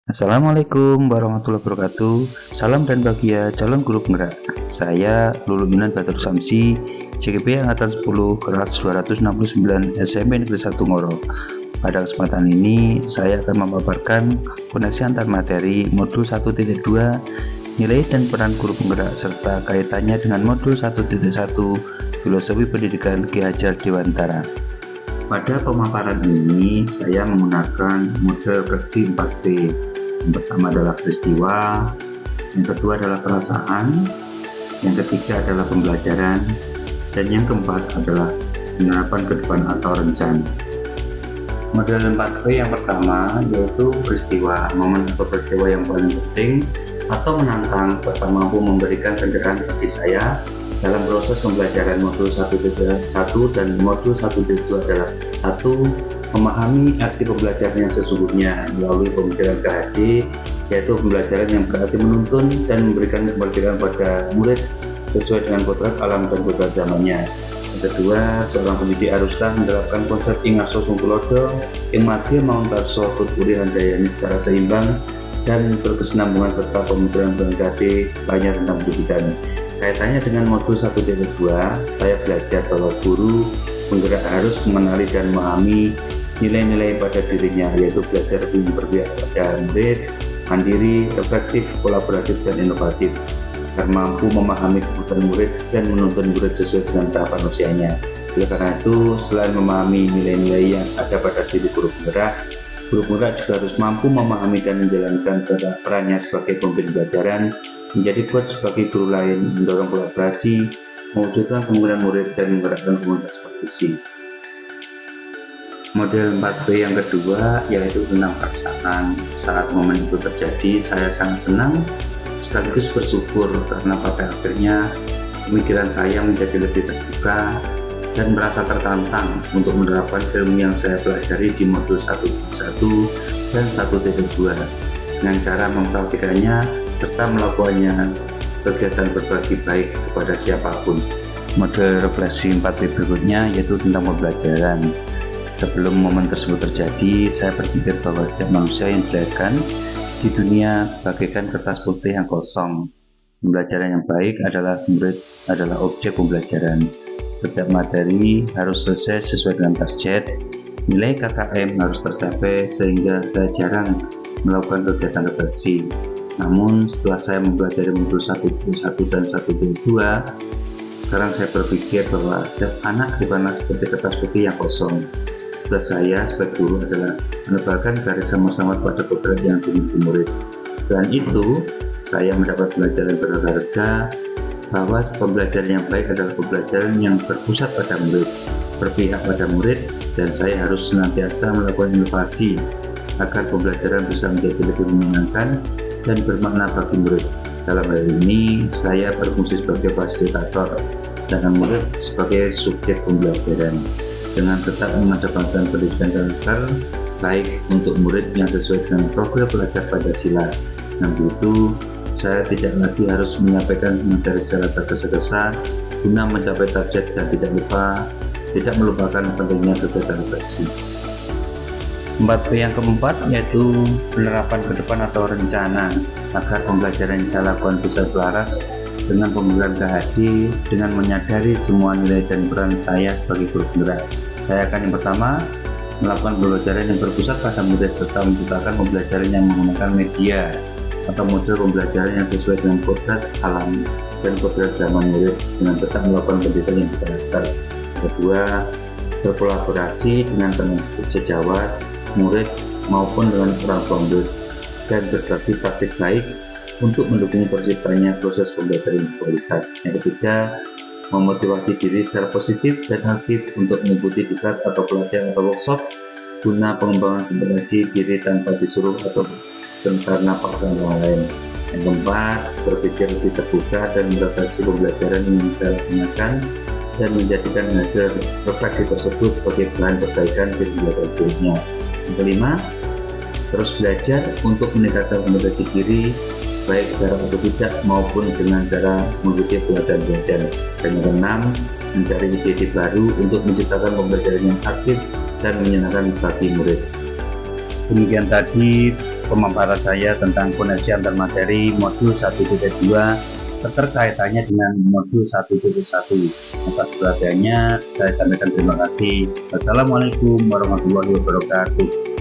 Assalamualaikum warahmatullahi wabarakatuh. Salam dan bahagia calon guru penggerak. Saya Lulu Minan Batur Samsi, CGP angkatan 10 kelas 269 SMP Negeri 1 Ngoro. Pada kesempatan ini saya akan memaparkan koneksi antar materi modul 1.2, nilai dan peran guru penggerak serta kaitannya dengan modul 1.1, filosofi pendidikan Ki Hajar Dewantara. Pada pemaparan ini saya menggunakan model versi 4P. Yang pertama adalah peristiwa, yang kedua adalah perasaan, yang ketiga adalah pembelajaran, dan yang keempat adalah penerapan ke depan atau rencana. Model 4P yang pertama yaitu peristiwa, momen atau peristiwa yang paling penting atau menantang serta mampu memberikan pencerahan bagi saya dalam proses pembelajaran modul 1.1 dan modul 1.2 adalah 1. Memahami arti pembelajaran yang sesungguhnya melalui pemikiran KHD, yaitu pembelajaran yang berarti menuntun dan memberikan kemerdekaan pada murid sesuai dengan kodrat alam dan kodrat zamannya. Yang kedua, seorang pendidik haruslah menerapkan konsep ingarso sungkulodo yang mati mauntarso kuturi handayani secara seimbang dan berkesinambungan serta pemikiran KHD banyak tentang pendidikan. Kaitannya dengan modul 1.2, saya belajar bahwa guru penggerak harus mengenali dan memahami nilai-nilai pada dirinya, yaitu belajar lebih berpihak pada murid, mandiri, efektif, kolaboratif, dan inovatif, agar mampu memahami kebutuhan murid dan menuntun murid sesuai dengan tahapan usianya. Oleh karena itu, selain memahami nilai-nilai yang ada pada diri guru penggerak juga harus mampu memahami dan menjalankan perannya sebagai pemimpin pelajaran, menjadi kuat sebagai guru lain, mendorong kolaborasi, mewujudkan kemungkinan murid dan menggerakkan komunitas praktisi. Model 4B yang kedua yaitu tentang perasaan. Saat momen itu terjadi, saya sangat senang sekaligus bersyukur karena pada akhirnya pemikiran saya menjadi lebih terbuka dan merasa tertantang untuk menerapkan ilmu yang saya pelajari di modul 1.1 dan 1.2 dengan cara mempraktikkannya serta melakukannya kegiatan berbagi baik kepada siapapun. Model refleksi 4P berikutnya yaitu tentang pembelajaran. Sebelum momen tersebut terjadi, saya berpikir bahwa setiap manusia yang dilahirkan di dunia bagaikan kertas putih yang kosong. Pembelajaran yang baik adalah murid adalah objek pembelajaran. Setiap materi harus selesai sesuai dengan target. Nilai KKM harus tercapai sehingga saya jarang melakukan kegiatan refleksi. Namun setelah saya mempelajari modul 1.1 dan 1.2, sekarang saya berpikir bahwa setiap anak dipandang seperti kertas putih yang kosong. Tugas saya sebagai guru adalah menebalkan garis sama-sama pada kodrat yang dimiliki murid. Selain itu, saya mendapat pelajaran berharga bahwa pembelajaran yang baik adalah pembelajaran yang berpusat pada murid, berpihak pada murid, dan saya harus senantiasa melakukan inovasi agar pembelajaran bisa menjadi lebih menyenangkan dan bermakna bagi murid. Dalam hal ini, saya berfungsi sebagai fasilitator, sedangkan murid sebagai subjek pembelajaran, dengan tetap mengedepankan pendidikan karakter baik untuk murid yang sesuai dengan profil pelajar Pancasila. Dengan begitu, saya tidak lagi harus menyampaikan materi secara tergesa-gesa guna mencapai target dan tidak melupakan pentingnya kegiatan refleksi. 4P yang keempat yaitu penerapan ke depan atau rencana agar pembelajaran yang saya lakukan bisa selaras dengan pembelajaran KHD dengan menyadari semua nilai dan peran saya sebagai guru penggerak. Saya akan yang pertama melakukan pembelajaran yang berpusat pada murid serta menciptakan pembelajaran yang menggunakan media atau model pembelajaran yang sesuai dengan kodrat alam dan kodrat zaman murid dengan tetap melakukan pendidikan yang berkarakter. Kedua, berkolaborasi dengan teman sejawat, murid maupun dengan orang tua murid dan berbagi praktik baik untuk mendukung terciptanya proses pembelajaran berkualitas. Yang ketiga, memotivasi diri secara positif dan aktif untuk mengikuti diklat atau pelatihan atau workshop guna pengembangan kompetensi diri tanpa disuruh atau karena paksaan orang lain. Yang keempat, berpikir lebih terbuka dan merefleksi pembelajaran yang saya laksanakan dan menjadikan hasil refleksi tersebut sebagai bahan perbaikan di kegiatan berikutnya. Yang kelima, terus belajar untuk meningkatkan kompetensi diri baik secara otodidak maupun dengan cara mengikuti pelatihan belajar. Dan yang keenam, mencari ide-ide baru untuk menciptakan pembelajaran yang aktif dan menyenangkan bagi murid. Demikian tadi pemaparan saya tentang koneksi antar materi modul 1.2 keterkaitannya dengan modul 1.1. Atas perhatiannya saya sampaikan terima kasih. Wassalamualaikum warahmatullahi wabarakatuh.